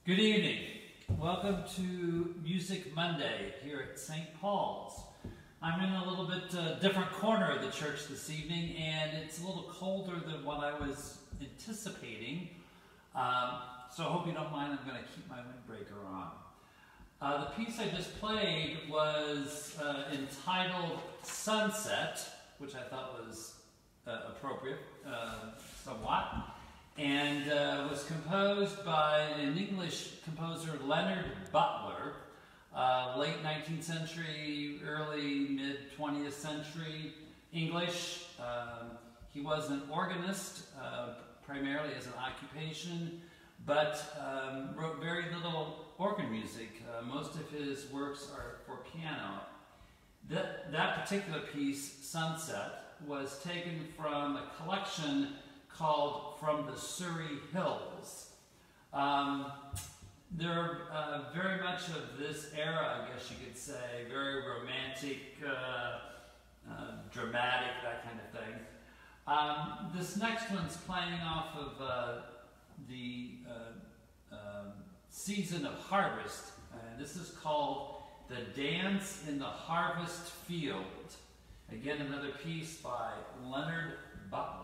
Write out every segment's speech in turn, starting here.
Good evening. Welcome to Music Monday here at St. Paul's. I'm in a little bit different corner of the church this evening, and it's a little colder than what I was anticipating. So I hope you don't mind. I'm going to keep my windbreaker on. The piece I just played was entitled Sunset, which I thought was appropriate somewhat, and was composed by an English composer, Leonard Butler, late 19th century, early mid-20th century English. He was an organist, primarily as an occupation, but wrote very little organ music. Most of his works are for piano. That particular piece, Sunset, was taken from a collection called From the Surrey Hills. They're very much of this era, I guess you could say, very romantic, dramatic, that kind of thing. This next one's playing off of the season of harvest. This is called The Dance in the Harvest Field. Again, another piece by Leonard Butler.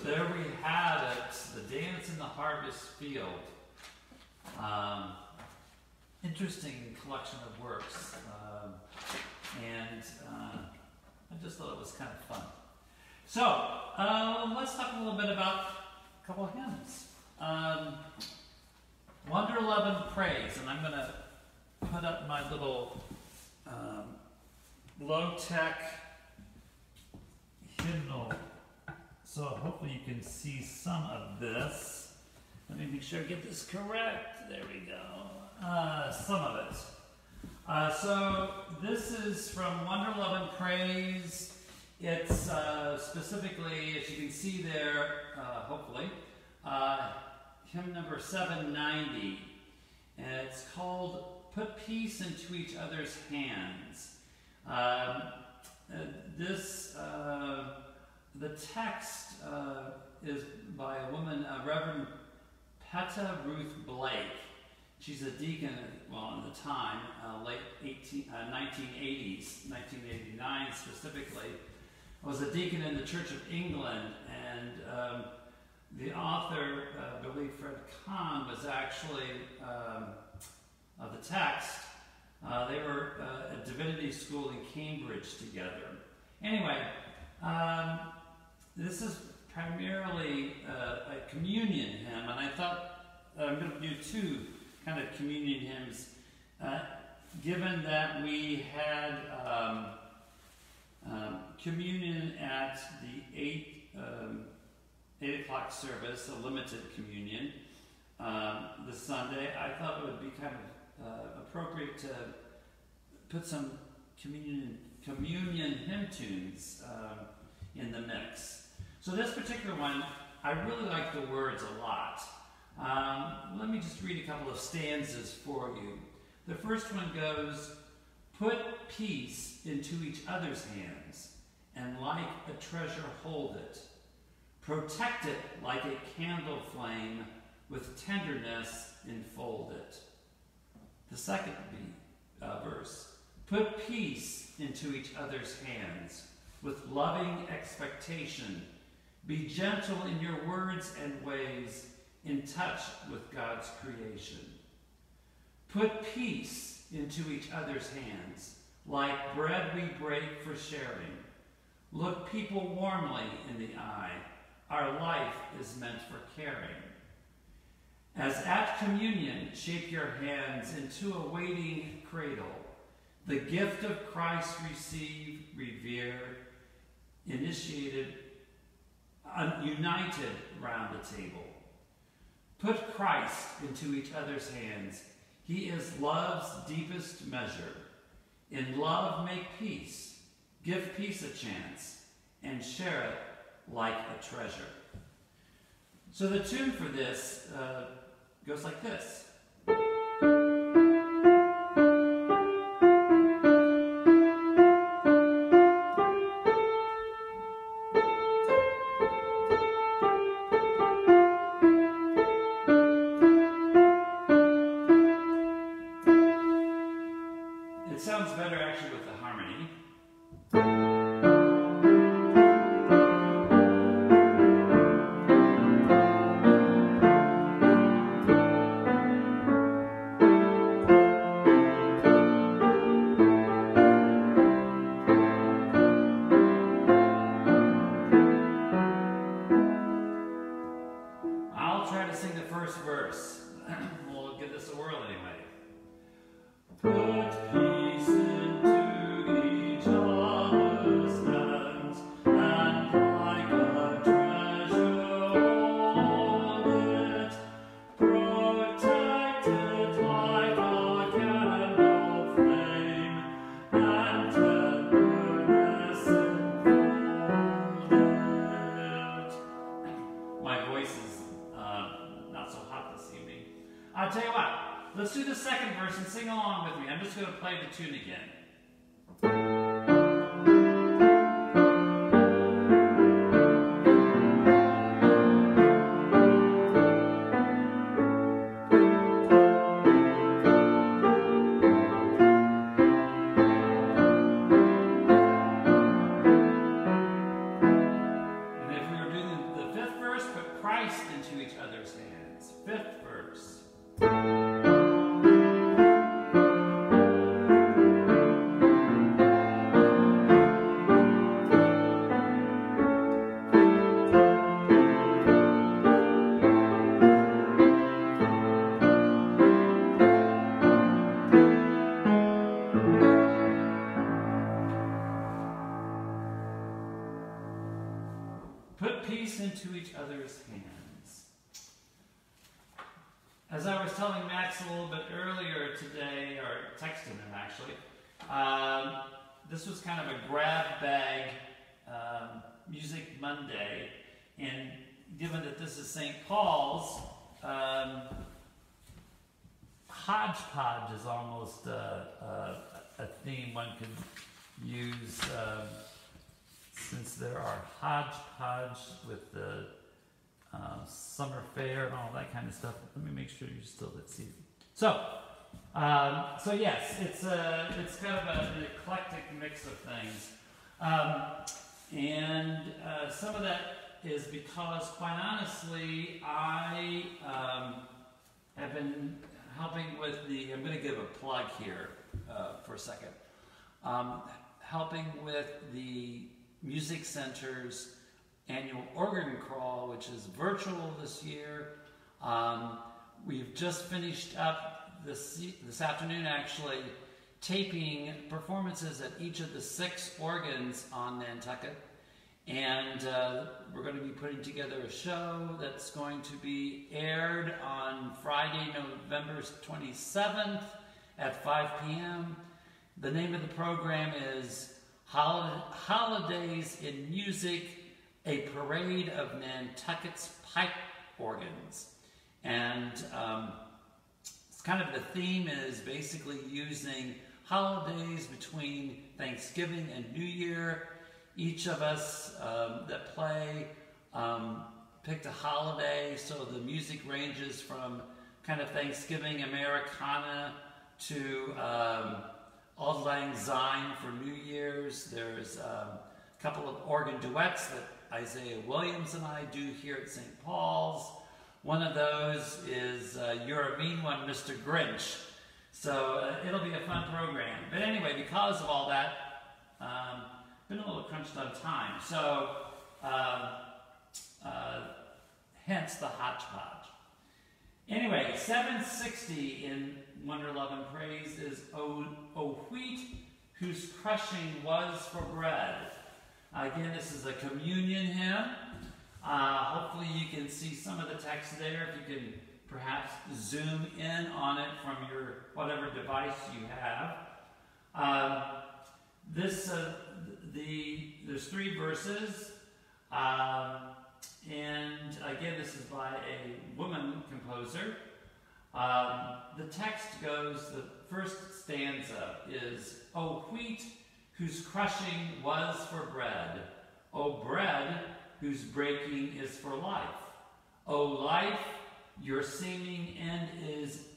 There we had it, The Dance in the Harvest Field. Interesting collection of works, and I just thought it was kind of fun. So, let's talk a little bit about a couple of hymns. Wonder Love and Praise, and I'm going to put up my little low-tech hymnal. So hopefully you can see some of this. Let me make sure I get this correct. There we go. Some of it. So this is from Wonder, Love, and Praise. It's specifically, as you can see there, hopefully, hymn number 790. And it's called Put Peace into Each Other's Hands. The text is by a woman, Reverend Petta Ruth Blake. She's a deacon, well, in the time, late 1980s, 1989 specifically, was a deacon in the Church of England, and the author, Billy Fred Kahn, was actually of the text. They were at Divinity School in Cambridge together. Anyway, this is primarily a communion hymn, and I thought I'm going to do two kind of communion hymns, given that we had communion at the 8 o'clock service, a limited communion, this Sunday. I thought it would be kind of appropriate to put some communion hymn tunes in the mix. So this particular one, I really like the words a lot. Let me just read a couple of stanzas for you. The first one goes, "Put peace into each other's hands, and like a treasure hold it. Protect it like a candle flame, with tenderness enfold it." The second verse, "Put peace into each other's hands, with loving expectation. Be gentle in your words and ways, in touch with God's creation. Put peace into each other's hands, like bread we break for sharing. Look people warmly in the eye. Our life is meant for caring. As at communion, shape your hands into a waiting cradle. The gift of Christ receive, revere, initiated, united round the table. Put Christ into each other's hands. He is love's deepest measure. In love make peace. Give peace a chance, and share it like a treasure." So the tune for this goes like this. It sounds better actually with the harmony. I'll try to sing the first verse. We'll give this a whirl anyway. Put peace into each other's hands, and like a treasure hold it. Protect it like a candle flame, and tenderness enfold it. My voice is not so hot this evening. I'll tell you what. Let's do the second verse and sing along with me. I'm just going to play the tune again. And if we were doing the fifth verse, put Christ into each other's hands. Fifth verse. Put peace into each other's hands. As I was telling Max a little bit earlier today, or texting him actually, this was kind of a grab bag Music Monday, and given that this is St. Paul's, hodgepodge is almost a theme one could use, since there are hodgepodge with the summer fair and all that kind of stuff. Let me make sure you're still at season. So yes, it's kind of an eclectic mix of things, and some of that is because, quite honestly, I have been helping with the. I'm going to give a plug here for a second. Helping with the Music Center's annual organ crawl, which is virtual this year. We've just finished up this afternoon, actually, taping performances at each of the 6 organs on Nantucket. And we're going to be putting together a show that's going to be aired on Friday, November 27th at 5 p.m. The name of the program is Holidays in Music, a Parade of Nantucket's Pipe Organs. And it's kind of the theme is basically using holidays between Thanksgiving and New Year. Each of us that play picked a holiday, so the music ranges from kind of Thanksgiving Americana to Auld Lang Syne for New Year's. There's a couple of organ duets that Isaiah Williams and I do here at St. Paul's. One of those is You're a Mean One, Mr. Grinch. So it'll be a fun program. But anyway, because of all that, been a little crunched on time. So hence the hodgepodge. Anyway, 760 in Wonder, Love, and Praise is O wheat whose crushing was for bread. Again, this is a communion hymn. Hopefully you can see some of the text there. If you can perhaps zoom in on it from your whatever device you have. There's 3 verses. And again, this is by a woman composer. The text goes, the first stanza is, O wheat whose crushing was for bread, O bread whose breaking is for life, O life, your seeming end is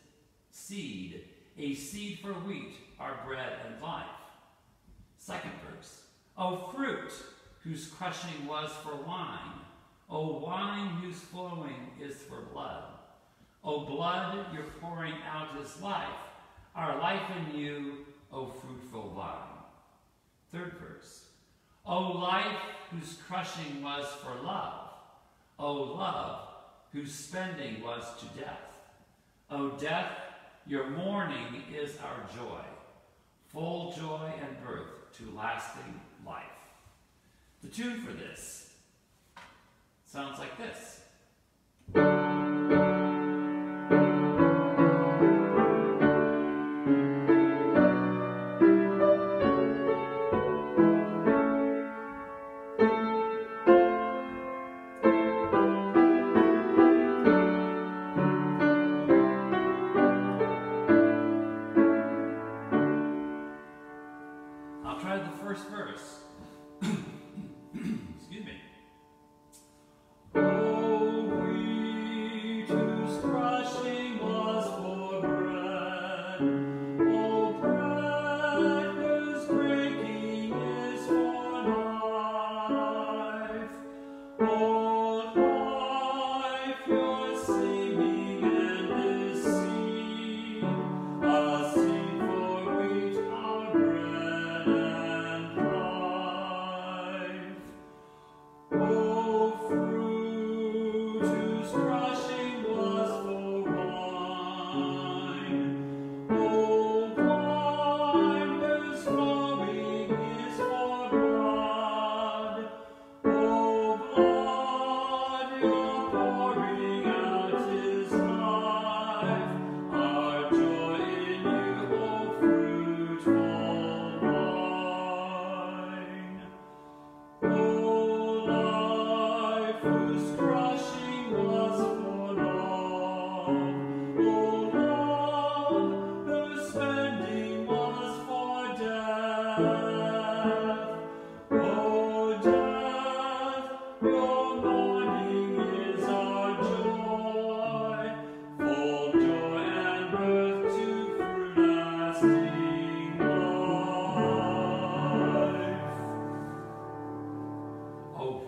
seed, a seed for wheat, our bread and life. Second verse, O fruit whose crushing was for wine, O wine whose flowing is for blood. O blood, your pouring out is life, our life in you, O fruitful vine. Third verse, O life whose crushing was for love, O love whose spending was to death. O death, your mourning is our joy, full joy and birth to lasting life. The tune for this sounds like this. I'll try the first verse. Excuse me. Oh,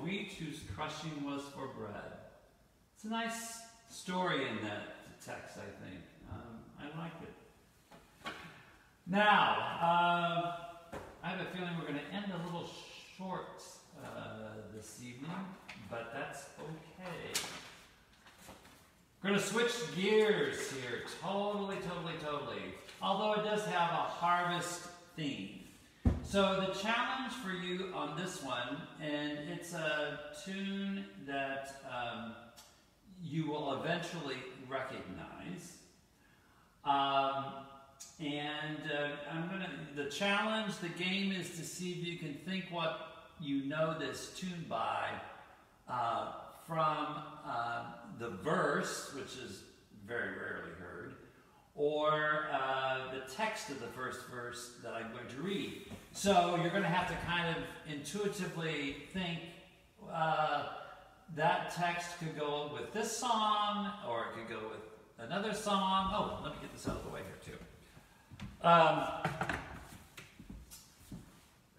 wheat whose crushing was for bread. It's a nice story in that text, I think. I like it. Now, I have a feeling we're going to end a little short this evening, but that's okay. We're going to switch gears here, totally. Although it does have a harvest theme. So the challenge for you on this one, and it's a tune that you will eventually recognize. The challenge, the game is to see if you can think what you know this tune by from the verse, which is very rarely heard, or the text of the first verse that I'm going to read. So you're going to have to kind of intuitively think that text could go with this song, or it could go with another song. Oh, let me get this out of the way here too.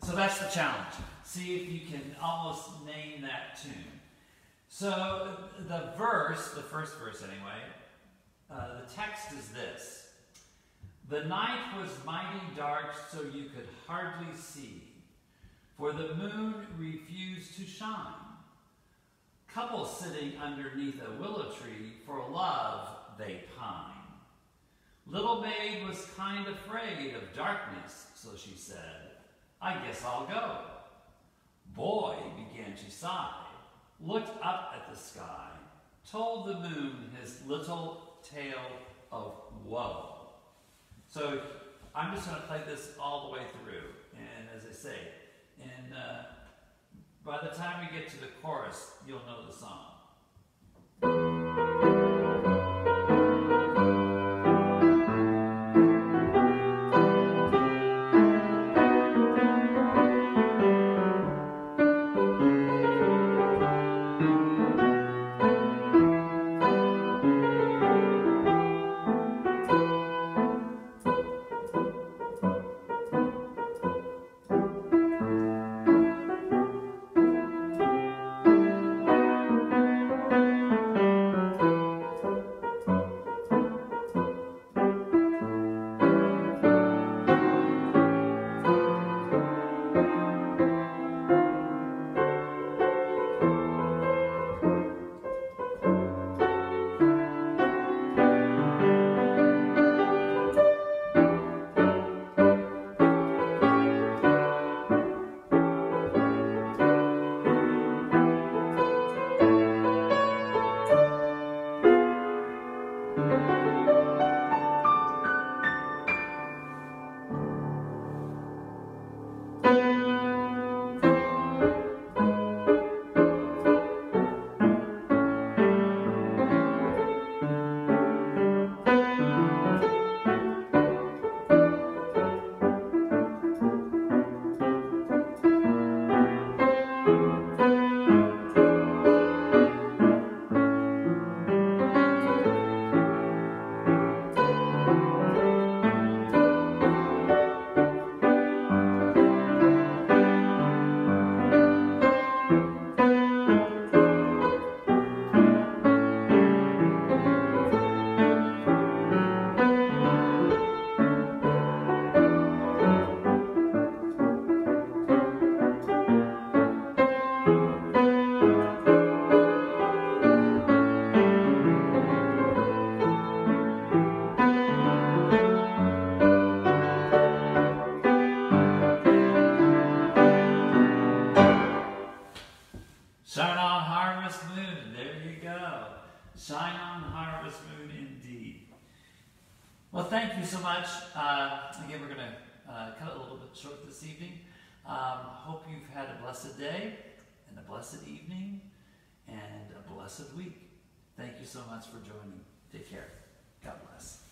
So that's the challenge. See if you can almost name that tune. So the verse, the first verse anyway, the text is this. The night was mighty dark so you could hardly see, for the moon refused to shine. Couple sitting underneath a willow tree, for love they pine. Little maid was kind afraid of darkness, so she said, I guess I'll go. Boy began to sigh, looked up at the sky, told the moon his little tale of woe. So I'm just going to play this all the way through, and as I say, by the time we get to the chorus, you'll know the song. Shine on harvest moon, there you go. Shine on harvest moon indeed. Well, thank you so much. Again, we're going to cut it a little bit short this evening. Hope you've had a blessed day and a blessed evening and a blessed week. Thank you so much for joining. Take care. God bless.